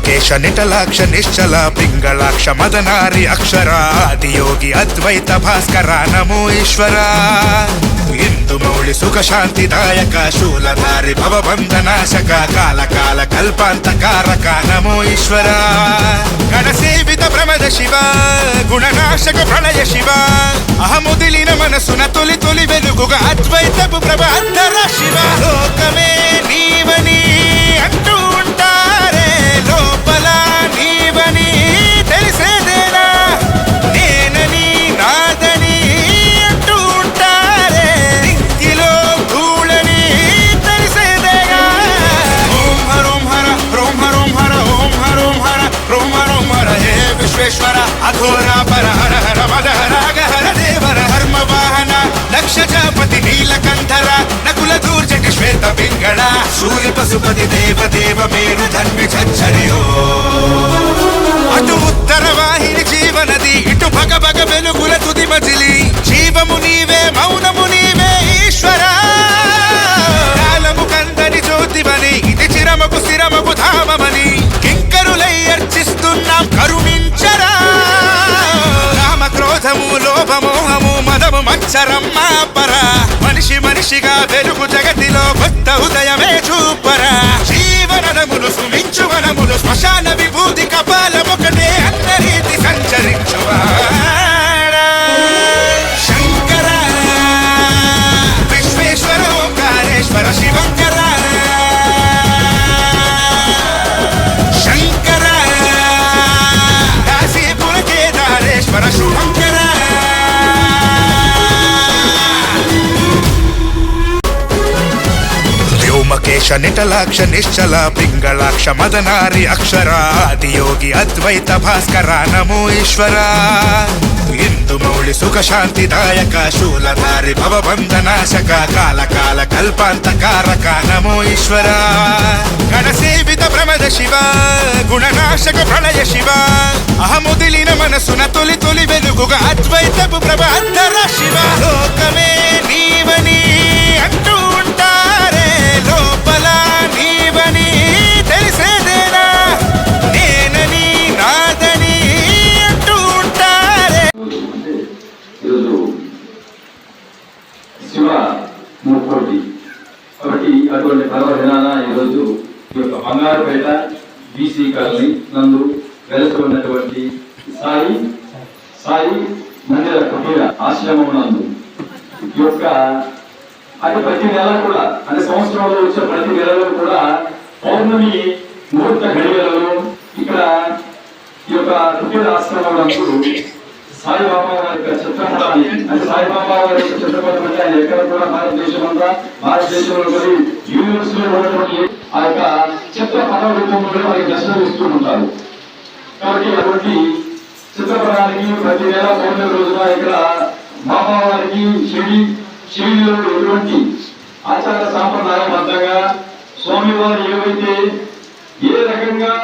వ్యోమకేశ నిటలాక్ష నిశ్చల పింగళాక్ష మదనారి అక్షర ఆదియోగి అద్వైత భాస్కర నమో ఈశ్వర ఇందుమౌళి సుఖ శాంతిదాయక శూలధారి భవబంధనాశక కాల కాల కల్పాంతకారక నమో ఈశ్వర గణసేవిత ప్రమద శివ గుణనాశక ప్రళయ శివ అహముదిలిన మనసున తొలి తొలి వెలుగుగా అద్వైతపు ప్రభ అంతర శివ లోకమే నీవని అంటూ ఉంటారే లోపల నీవని తెలిసేదేనా నేనని నాదని అంటూ ఉంటారే నిత్యలో ధూళని తెలిసేదేగా ఓం హరోం హర రోం హరోం హర ఓం హరోం హర రోం హరోం హర హే విశ్వేశ్వర అఘోరా పర హర హర మద హర హర దేవర హర్మ వాహన లక్షజపతి నీలకంఠర నకుల దూర్జటి శ్వేత పింగళ సూర్య పశుపతి దేవ దేవ మేరు ధన్వి చచ్చరియో అటు ఉత్తర వాహిని జీవనది ఇటు భగ భగ వెలుగుల తుది మజిలి జీవము నీవే మౌనము నీవే ఈశ్వర కాలము కందని జ్యోతివని ఇది చిరమకు స్థిరమకు ధామమని కింకరులై అర్చిస్తున్నాం కరుణించరా రామ క్రోధము లోభమోహము మదము మత్సరం మాపర మనిషి మనిషిగా వెలుగు జగతిలో కొత్త ఉదయమే చూపరా జీవనములు సుమించు వనములు శ్మశాన విభూతి కపాలమొకటే అన్న రీతి సంచరించువా శంకర విశ్వేశ్వర ఓంకారేశ్వర శివంకర శంకర కాశీపుర కేదారేశ్వర శుభంకర వ్యోమకేశ నిటలాక్ష నిశ్చల పింగళాక్ష మదనారి అక్షర ఆదియోగి అద్వైత భాస్కర నమో ఈశ్వర ఇందుమౌళి సుఖ శాంతిదాయక శూలధారి భవబంధనాశక కాల కాల కల్పాంతకారక నమో ఈశ్వర గణసేవిత ప్రమద శివ గుణనాశక ప్రళయ శివ అహముదిలిన మనసున తొలి తొలి వెలుగుగా అద్వైతపు ప్రభ అంతర శివ లోకమే నీవని అంటూ ఉంటారే లోపల నీవని తెలిసేదేనా నేనని నాదని అంటూ ఉంటారే ఈరోజు శివ ముక్కోటి కాబట్టి అటువంటి పర్వదినాన ఈరోజు ఈ యొక్క బంగారుపేట బీసీ కాలనీ నందు వెలసి ఉన్నటువంటి సాయి మందిర కుటీర ఆశ్రమం నందు ఈ యొక్క అంటే ప్రతి నెల కూడా అంటే సంవత్సరంలో వచ్చే ప్రతి నెలలో కూడా పౌర్ణమి ముహూర్త గడియలలో ఇక్కడ ఈ యొక్క కుటీర ఆశ్రమం నందు సాయిబాబా వారి యొక్క చిత్రపటాన్ని అంటే సాయిబాబా వారి యొక్క చిత్రపటం అంటే ఆయన ఎక్కడ కూడా భారతదేశంలో యూనివర్సిటీలో ఉన్నటువంటి ఆ యొక్క చిత్రపటం రూపంలో వారికి దర్శనం ఇస్తూ ఉంటారు. కాబట్టి అటువంటి చిత్రపటానికి ప్రతి నెల పౌర్ణమి రోజున ఇక్కడ బాబా వారికి షిరిడిలో ఎటువంటి ఆచార సాంప్రదాయబద్ధంగా స్వామివారు ఏవైతే ఏ రకంగా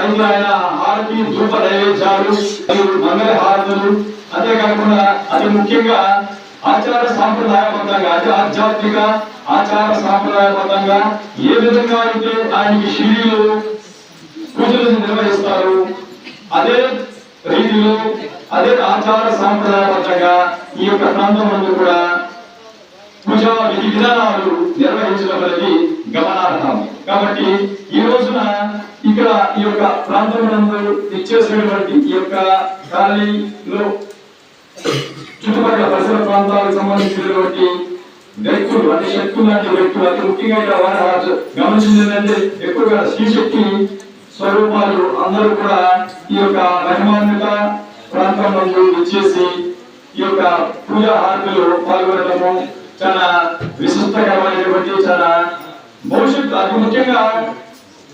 అయితే ఆయన హారతి ధూప నైవేద్యాలు మంగళ హారతులు అంతేకాకుండా అతి ముఖ్యంగా ఆచార సాంప్రదాయబద్ధంగా అంటే ఆధ్యాత్మిక ఆచార సాంప్రదాయబద్ధంగా ఏ విధంగా అయితే ఆయనకి షిరిడిలో పూజలు నిర్వహిస్తారు అదే రీతిలో అదే ఆచార సాంప్రదాయబద్ధంగా ఈ యొక్క ప్రాంతం నందు కూడా పూజా విధి విధానాలు నిర్వహించడం అనేది గమనార్హం. కాబట్టి ఈ రోజున ఇక్కడ ఈ యొక్క ప్రాంతం నందు ఇచ్చేసినటువంటి ఈ యొక్క ఖాళీలో చుట్టుపక్కల పరిసర ప్రాంతాలకు సంబంధించినటువంటి వ్యక్తులు అంటే శక్తులు లాంటి వ్యక్తులు అతి ముఖ్యంగా ఇక్కడ వారు గమనించింది ఏంటంటే ఎక్కువగా శ్రీశక్తి స్వరూపాలు అందరూ కూడా ఈ యొక్క మహిమాన్విత ప్రాంతం నందు ఇచ్చేసి ఈ యొక్క పూజా హారతిలో పాల్గొనడము చాలా విశిష్టకరమైనటువంటి చాలా భవిష్యత్తు అతి ముఖ్యంగా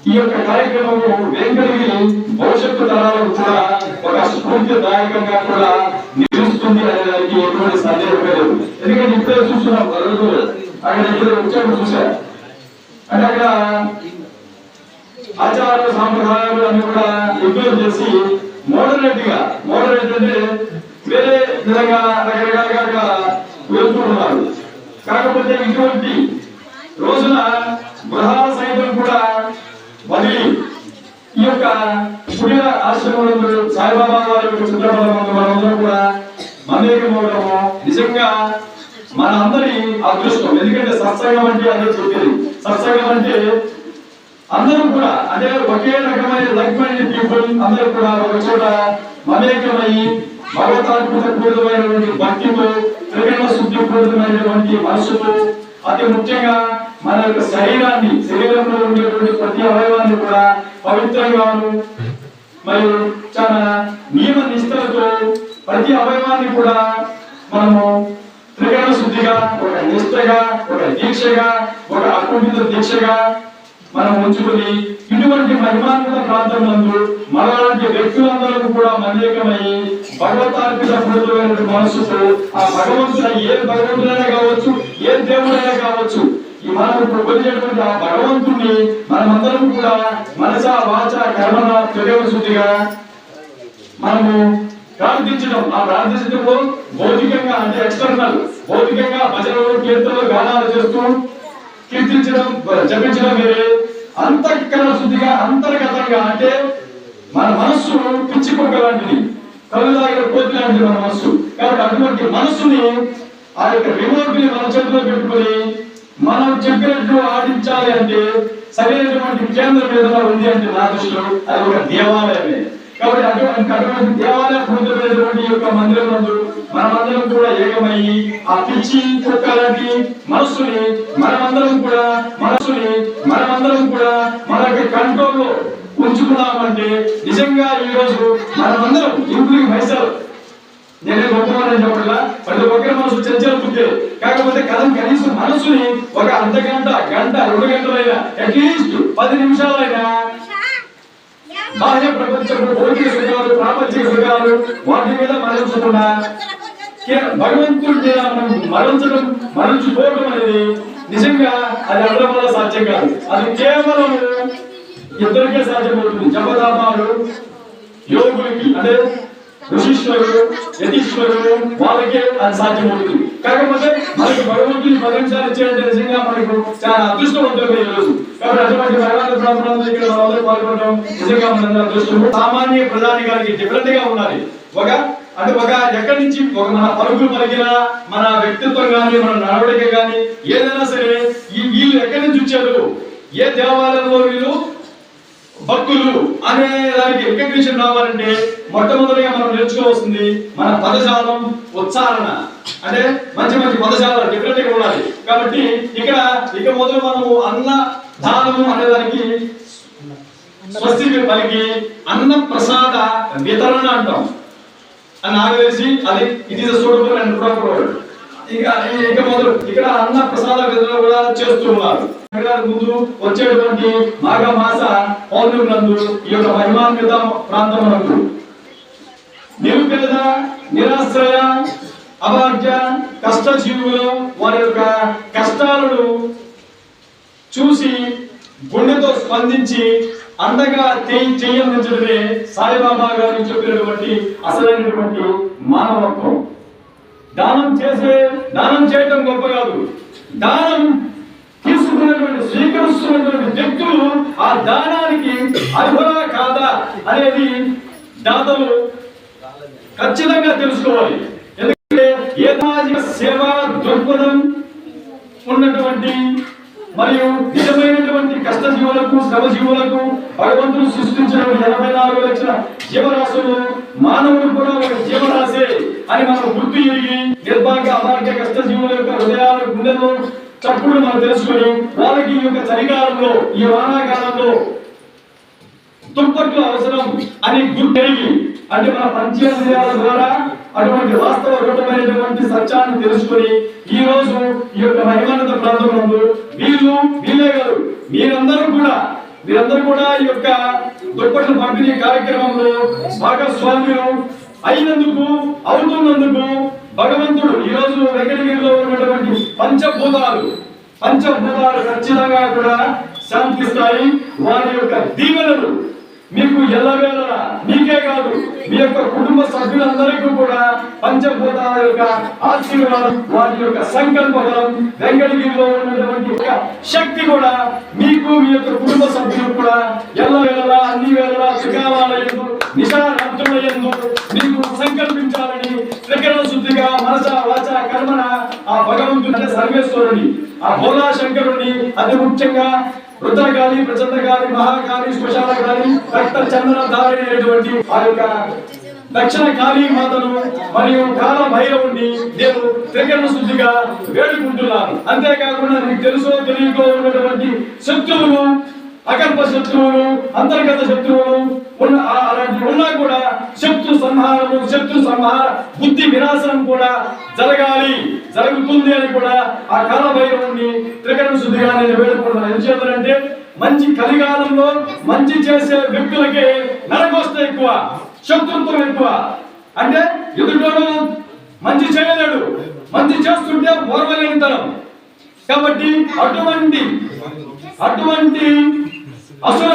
ఈ యొక్క కార్యక్రమము వెంకటగిరి భవిష్యత్తు తరాలకు కూడా ఒక స్ఫూర్తిదాయకంగా కూడా నిలుస్తుంది అనే దానికి ఎటువంటి సందేహం లేదు. ఎందుకంటే ఇప్పుడే చూస్తున్నాం అక్కడ ఇద్దరు వచ్చాక చూశారు అంటే అక్కడ ఆచార సాంప్రదాయాలు అన్ని కూడా ఇగ్నోర్ చేసి మోడరేట్ అంటే వేరే విధంగా రకరకాలుగా వెళ్తూ ఉన్నారు. కాకపోతే ఇటువంటి రోజున గృహాల సైతం కూడా వదిలి ఈ యొక్క కుటీర ఆశ్రమంలో సాయిబాబా వారి యొక్క చిత్రపటం మనందరం కూడా మమేకమవడము నిజంగా మన అందరి అదృష్టం. ఎందుకంటే సత్సంగం అంటే అదే చెప్పేది. సత్సంగం అంటే అందరూ కూడా అంటే ఒకే రకమైన లైక్ మైండెడ్ పీపుల్ అందరూ కూడా ఒక చోట మమేకమై భగవతాత్మకమైనటువంటి భక్తితో త్రికరణ శుద్ధిపూరితమైనటువంటి మనసుతో అతి ముఖ్యంగా మన యొక్క శరీరంలో ఉండేటువంటి ప్రతి అవయవాన్ని కూడా పవిత్రంగాను మరియు చాలా నియమ నిష్ఠలతో ప్రతి అవయవాన్ని కూడా మనము త్రికరణ శుద్ధిగా ఒక నిష్ఠగా ఒక దీక్షగా ఒక అకుంఠిత దీక్షగా మనం ఉంచుకుని ఇటువంటి మహిమాన్విత ప్రాంతం నందు మనలాంటి వ్యక్తులందరూ కూడా మమేకమై భగవతార్పిత పూర్వమైన మనసుతో ఆ భగవంతుడు ఏ భగవంతుడైనా కావచ్చు ఏ దేవుడైనా కావచ్చు ఈ మనం ఇప్పుడు పొందేటువంటి ఆ భగవంతుడిని మనమందరం కూడా మనస వాచ కర్మన త్రికరణ శుద్ధిగా మనము ప్రార్థించడం. ఆ ప్రార్థించడంలో భౌతికంగా అంటే ఎక్స్టర్నల్ భౌతికంగా భజనలు కీర్తనలు గానాలు చేస్తూ కీర్తించడం జపించడం వేరే. అంతఃకరణ శుద్ధిగా అంతర్గతంగా అంటే మన మనస్సు పిచ్చి కుక్క లాంటిది, కళ్ళు తాగిన కోతి లాంటిది మన మనస్సు. కాబట్టి అటువంటి మనస్సుని ఆ యొక్క రిమోట్ ని మన చేతిలో పెట్టుకుని మనం చెప్పినట్టు ఆడించాలి అంటే సరైనటువంటి కేంద్రం ఏదైనా ఉంది అంటే నా దృష్టిలో అది ఒక దేవాలయమే. కాబట్టి అటువంటి దేవాలయ పూర్తమైనటువంటి యొక్క మందిరం నందు మనమందరం కూడా ఏకమయ్యి ఆ పిచ్చి కుక్క లాంటి మనస్సుని మనమందరం కూడా మన యొక్క కంట్రోల్లో ఉంచుకున్నామంటే నిజంగా ఈ రోజు మనమందరం ఇంక్లూడింగ్ మైసెల్ఫ్, నేనే గొప్పవాడని చెప్పట్లా, ప్రతి ఒక్కరి మనసు చర్చలు పుట్టే. కాకపోతే కనీసం మనసుని ఒక అర్ధ గంట 2 గంటలైనా అట్లీస్ట్ 10 నిమిషాలైనా బాహ్య ప్రపంచంలో భౌతిక సుఖాలు ప్రాపంచిక సుఖాలు వాటి మీద మరల్చకుండా భగవంతుడి మరల్చుకోవడం అనేది నిజంగా అది అందరి వల్ల సాధ్యం కాదు. అది కేవలం ఇద్దరికే సాధ్యమవుతుంది. జపదాపాలు యోగులకి అంటే ఋషీశ్వరుడు యతీశ్వరుడు వాళ్ళకే అది సాధ్యమవుతుంది. కాకపోతే మనకి భగవంతుని పరీక్షలు ఇచ్చేయంటే నిజంగా మనకు చాలా అదృష్టం ఉంటుంది ఈ రోజు. కాబట్టి అటువంటి భగవంతు ప్రార్థనలు ఇక్కడ మనందరూ పాల్గొనడం నిజంగా మనందరూ అదృష్టం. సామాన్య ప్రధానికానికి డిఫరెంట్ గా ఉండాలి. ఒక ఎక్కడి నుంచి ఒక మన పరుగులు పలికినా మన వ్యక్తిత్వం కానీ మన నడవడిక కానీ ఏదైనా సరే వీళ్ళు ఎక్కడి నుంచి వచ్చారు, ఏ దేవాలయంలో వీళ్ళు భక్తులు అనే దానికి రికగ్నిషన్ రావాలంటే మొట్టమొదటిగా మనం నేర్చుకోవాల్సింది మన పదజాలం ఉచ్చారణ. అంటే మంచి పదజాలం డిఫరెంట్ గా ఉండాలి. కాబట్టి ఇక మొదలు మనము అన్న దానము అనేదానికి స్వస్తి పలికి అన్న ప్రసాద వితరణ అంటాం అని నాకు తెలిసి అది ఇది సూటబుల్ అండ్ ప్రాపర్. ఇక మొదలు ఇక్కడ అన్న ప్రసాద వితరణ కూడా చేస్తూ ఉన్నారు. ముందు వచ్చేటువంటి మాఘ మాస పౌర్ణమి నందు ఈ యొక్క మహిమాన్విత ప్రాంతం నందు నిరుపేద నిరాశ్రయ అభాగ్య కష్టజీవులు వారి యొక్క కష్టాలను చూసి గుండెతో స్పందించి అండగా చేయందించడమే సాయిబాబా గారు చెప్పినటువంటి అసలైనటువంటి మానవత్వం. దానం చేయడం గొప్ప కాదు, దానం తీసుకున్నటువంటి స్వీకరిస్తున్నటువంటి వ్యక్తులు ఆ దానానికి అర్హులా కాదా అనేది దాతలు ఖచ్చితంగా తెలుసుకోవాలి. ఎందుకంటే ఏ సామాజిక సేవా దృక్పథం ఉన్నటువంటి మరియు నిజమైనటువంటి కష్టజీవులకు శ్రమజీవులకు భగవంతుడు సృష్టించిన 84 లక్షల జీవరాశులు మానవుడు కూడా ఒక జీవరాశే అని మనం గుర్తు ఎరిగి నిర్భాగ్య అభాగ్య కష్టజీవుల యొక్క హృదయాల గుండెలో చప్పుడు మనం తెలుసుకొని వాళ్ళకి ఈ యొక్క చలికాలంలో ఈ వానాకాలంలో దుప్పట్లు అవసరం అని గుర్తెరిగి అంటే మన పంచేంద్రియాల ద్వారా అటువంటి వాస్తవ రూపమైనటువంటి సత్యాన్ని తెలుసుకొని ఈ రోజు ఈ యొక్క మహిమానంద ప్రాంతంలో వీళ్ళే గారు మీరందరూ కూడా ఈ యొక్క దుప్పట్ల పంపిణీ కార్యక్రమంలో భాగస్వామ్యం అవుతున్నందుకు భగవంతుడు ఈ రోజు వెంకటగిరిలో ఉన్నటువంటి పంచభూతాలు ఖచ్చితంగా కూడా శాంతిస్తాయి. వారి యొక్క దీవెనలు మీకు ఎల్లవేళలా మీకే కాదు మీ యొక్క కుటుంబ సభ్యులందరికీ కూడా పంచభూతాల యొక్క ఆశీర్వాదం వాటి యొక్క సంకల్ప బలం వెంకటగిరిలో ఉన్నటువంటి శక్తి కూడా మీకు మీ యొక్క కుటుంబ సభ్యులకు కూడా ఎల్లవేళలా అన్ని వేళ పరమేశ్వరుని, ఆ భోలా శంకరుని అతి ముఖ్యంగా రుద్రకాళి, ప్రచండకాళి, మహాకాళి, శ్మశానకాళి, రక్త చందన ధారైనటువంటి ఆ యొక్క దక్షిణ కాళీ మాతను మరియు కాల భైరవుణ్ణి నేను త్రికరణ శుద్ధిగా వేడుకుంటున్నాను. అంతేకాకుండా నీకు తెలుసో తెలియకో ఉన్నటువంటి శత్రువులు, అకల్ప శత్రువులు, అంతర్గత శత్రువులు అలాంటివి ఉన్నా కూడా శత్రు సంహారము, శత్రు సంహార బుద్ధి వినాశనం కూడా జరుగుతుంది అని కూడా ఆ కాల భైరవుణ్ణి త్రికరణ శుద్ధిగా నేను వేడుకుంటున్నాను. ఎందుచేతంటే మంచి కలికాలంలో మంచి చేసే వ్యక్తులకి నరకోస్త ఎక్కువ, శత్రుత్వం ఎక్కువ. అంటే ఎదుటోడు మంచి చేయలేడు, మంచి చేస్తుంటే ఓర్వలేనితనం. కాబట్టి అటువంటి అసుర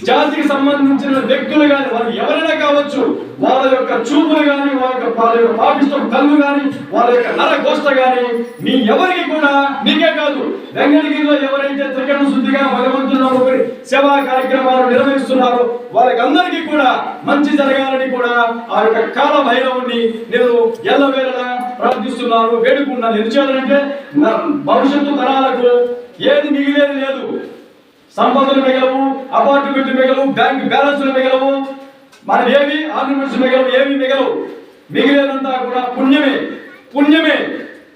జాతికి సంబంధించిన వ్యక్తులు కానీ వాళ్ళు ఎవరైనా కావచ్చు, వాళ్ళ యొక్క చూపులు కానీ, వాళ్ళ యొక్క పాపిష్టం కళ్ళు కానీ, వాళ్ళ యొక్క నరగోష్ట కానీ మీ ఎవరికి కూడా, మీకే కాదు వెంకటగిరిలో ఎవరైతే త్రికరణ శుద్ధిగా భగవంతుడు సేవా కార్యక్రమాలు నిర్వహిస్తున్నారో వాళ్ళకందరికీ కూడా మంచి జరగాలని కూడా ఆ యొక్క కాల భైరవుని నేను ఎల్లవేళలా ప్రార్థిస్తున్నాను, వేడుకున్నాను. ఎందుచేతంటే భవిష్యత్తు తరాలకు ఏది మిగిలేది లేదు. సంపదలు మిగలవు, అపార్ట్మెంట్ మిగలవు, బ్యాంక్ బ్యాలెన్స్లు మిగలవు, మనం ఏమి ఆర్నమెంట్స్ మిగలవు, ఏమి మిగలవు. మిగిలేదంతా కూడా పుణ్యమే.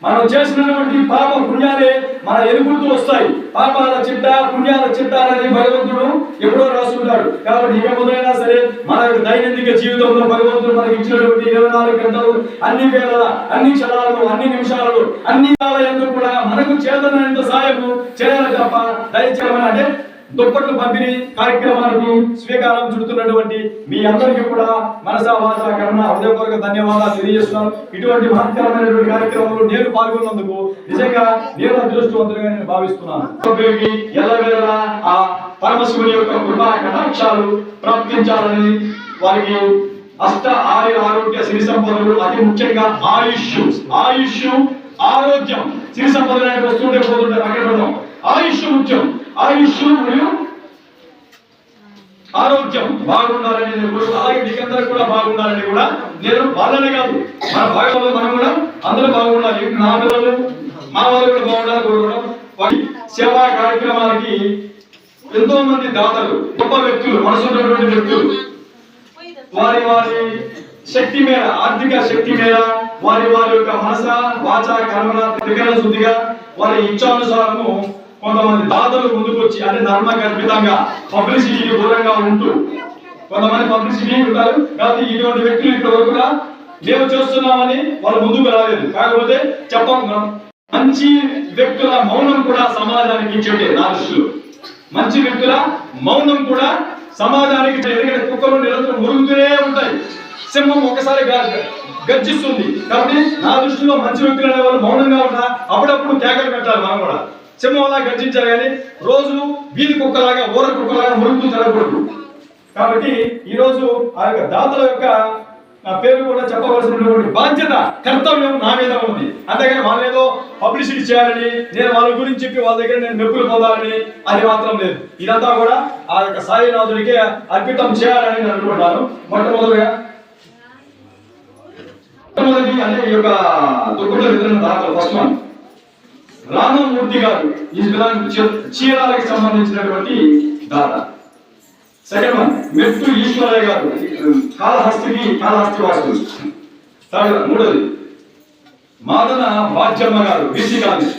మనం చేసినటువంటి పాప పుణ్యాలే మన ఎదుగుతూ వస్తాయి. పాపాల చిట్ట, పుణ్యాల చిట్ట అనేది భగవంతుడు ఎప్పుడో రాసుకుంటాడు. కాబట్టి ఇక మొదలైనా సరే మన దైనందిక జీవితంలో భగవంతుడు మనకి ఇచ్చినటువంటి 24 గంటలు, అన్ని వేళ, అన్ని క్షణాలు, అన్ని నిమిషాలు, అన్ని కాలంలో కూడా మనకు చేతనైనంత సాయము చేయాలి తప్ప దయచేయమని అంటే దుప్పట్లు పంపిణీ కార్యక్రమానికి స్వీకారం చుడుతున్నటువంటి మీ అందరికీ కూడా మనసా వాచా కర్మ హృదయపూర్వక ధన్యవాదాలు తెలియజేస్తున్నాను. ఇటువంటి మహత్కరమైనటువంటి కార్యక్రమంలో నేను పాల్గొన్నందుకు నిజంగా నేను అదృష్టవంతులుగా నేను భావిస్తున్నాను. ఎల్లవేళలా ఆ పరమశివుని యొక్క కృపా కటాక్షాలు ప్రాప్తించాలని, వారికి అష్ట ఆరోగ్య సిరి సంపదలు, అతి ముఖ్యంగా ఆయుష్ ఆరోగ్యం, సిరి సంపదలు వస్తుంటే పోతుంటే అక్కడ ఆయుష్ ముఖ్యం. ఆయుష్ మరియు ఆరోగ్యం బాగుండాలని, అలాగే మీకందరూ కూడా బాగుండాలని కూడా నేను వాళ్ళనే కాదు మన భాగంలో మనం కూడా అందరూ బాగుండాలి. నా పిల్లలు మా వాళ్ళు కూడా బాగుండాలని కోరుకోవడం. వాటి సేవా కార్యక్రమాలకి ఎంతో మంది దాతలు, గొప్ప వ్యక్తులు, మనసున్నటువంటి వ్యక్తులు వారి శక్తి మేర, ఆర్థిక శక్తి మేర వారి యొక్క మనస వాచ కర్మ త్రికరణ శుద్ధిగా వారి ఇచ్చానుసారము కొంతమంది దాతలు ముందుకు వచ్చి, అంటే ధర్మ కల్పితంగా పబ్లిసిటీకి దూరంగా ఉంటూ కొంతమంది పబ్లిసిటీ ఉంటారు. కాబట్టి ఇటువంటి వ్యక్తులు ఇక్కడ వరకు కూడా మేము చేస్తున్నామని వాళ్ళు ముందుకు రాలేదు. కాకపోతే చెప్పం, మంచి వ్యక్తుల మౌనం కూడా సమాజానికి చెడే. నా దృష్టిలో మంచి వ్యక్తుల మౌనం కూడా సమాజానికి, ఎందుకంటే కుక్కలు నిరంతరం మురుగుతూనే ఉంటాయి, సింహం ఒకసారి గర్జిస్తుంది. కాబట్టి నా దృష్టిలో మంచి వ్యక్తులు అనే వాళ్ళు మౌనంగా ఉన్నా అప్పుడప్పుడు కేకలు పెట్టాలి. మనం కూడా సింహం అలా గర్జించాలి, కానీ రోజు వీధి కుక్కలాగా, ఊర కుక్కలాగా మురుగుతూ తిరగకూడదు. కాబట్టి ఈరోజు ఆ యొక్క దాతల యొక్క పేరు కూడా చెప్పవలసినటువంటి బాధ్యత, కర్తవ్యం నా మీద ఉంది. అంతేగాని వాళ్ళేదో పబ్లిసిటీ చేయాలని, నేను వాళ్ళ గురించి చెప్పి వాళ్ళ దగ్గర నేను మెప్పులు పొందాలని అది మాత్రం లేదు. ఇదంతా కూడా ఆ యొక్క సాయినాథుడికి అర్పితం చేయాలని నేను అనుకుంటున్నాను. మొట్టమొదటి అంటే ఈ యొక్క దుర్గుల వితరణ దాతలు ఫస్ట్ వన్ రామమూర్తి గారు, చీరాలకి సంబంధించినటువంటి దాత. సెకండ్ వన్ మెట్టు ఈశ్వరయ్య గారు, కాళహస్తి వాసులు. మూడోది మాదన భాగ్యమ్మ గారు, బీసీ కాలనీ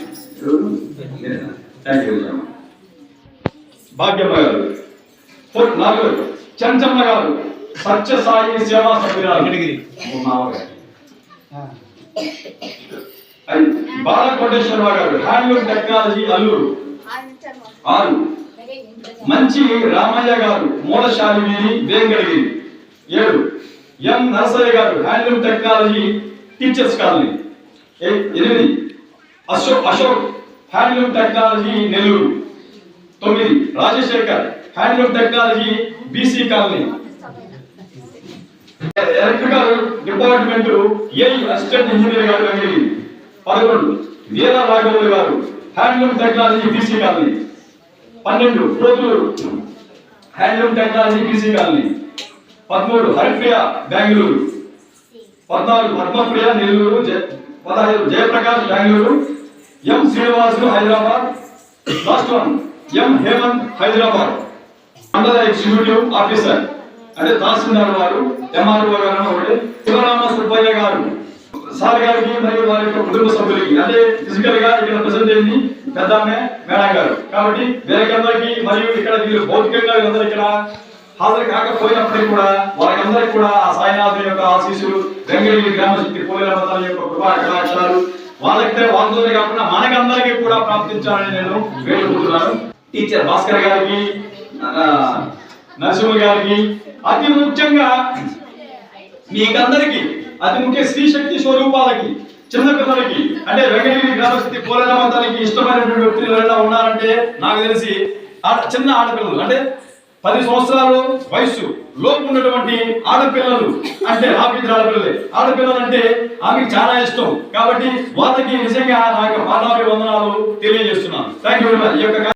భాగ్యమ్మ గారు. నాలుగోది చంచమ్మ గారు, సత్యసాయి సేవా సభ్యురాలు. బాలకోటేశ్వరరావు గారు, హ్యాండ్లూమ్ టెక్నాలజీ అల్లూరు. 6 మంచి రామయ్య గారు, మూలశాలి వీరి వేంకటగిరి. 7 ఎం నరసయ్య గారు, handloom technology teachers colony. 8 Ashok handloom technology Nellore. 9 Rajasekhar handloom technology BC colony. Electrical department assistant engineer గారు వెంకటగిరి. 11 వీర రాఘవులు గారు, handloom technology BC colony. 12 Potuluru handloom technology BC colony. 13 Haripriya Bengaluru. 14 Padmapriya Nellore. 15 Jayaprakash Bengaluru. M Srinivasulu Hyderabad. Last one M Hemanth Hyderabad. Mandal executive officer అంటే తహసీల్దార్ వారు, MRO గారు ఒకటి. శివరామ సుబ్బయ్య గారు సార్ గారికి మరియు వారి యొక్క కుటుంబ సభ్యులకి, అంటే ఫిజికల్ గా ఇక్కడ ప్రెసెంట్ అయింది పెద్దామె మేడం గారు. కాబట్టి వీళ్ళకందరికీ మరియు ఇక్కడ వీళ్ళు భౌతికంగా వీళ్ళందరూ ఇక్కడ హాజరు కాకపోయినప్పటికీ కూడా వారికందరికీ కూడా ఆ సాయినాథుని యొక్క ఆశీస్సులు, వెంకటగిరి గ్రామశక్తి పోలేరమ్మ తల్లి యొక్క కృపా కటాక్షాలు వాళ్ళకి వాళ్ళతోనే కాకుండా మనకందరికీ కూడా ప్రాప్తించాలని నేను వేడుకుంటున్నాను. టీచర్ భాస్కర్ గారికి, నరసింహ గారికి, అతి ముఖ్యంగా మీకందరికి అతి ముఖ్య స్త్రీ శక్తి స్వరూపాలకి, చిన్న పిల్లలకి, అంటే వెంకటగిరి గ్రామశక్తి పోలేరమ్మ తల్లికి ఇష్టమైనటువంటి వ్యక్తులు ఎవరైనా ఉన్నారంటే నాకు తెలిసి చిన్న ఆడపిల్లలు, అంటే 10 సంవత్సరాలు వయస్సు లోపు ఉన్నటువంటి ఆడపిల్లలు, అంటే ఆపిద్దరు ఆడపిల్లలు అంటే ఆమెకి చాలా ఇష్టం. కాబట్టి వాళ్ళకి నిజంగా నా యొక్క పాదాభి వందనాలు తెలియజేస్తున్నాను. Thank you very much. ఈ యొక్క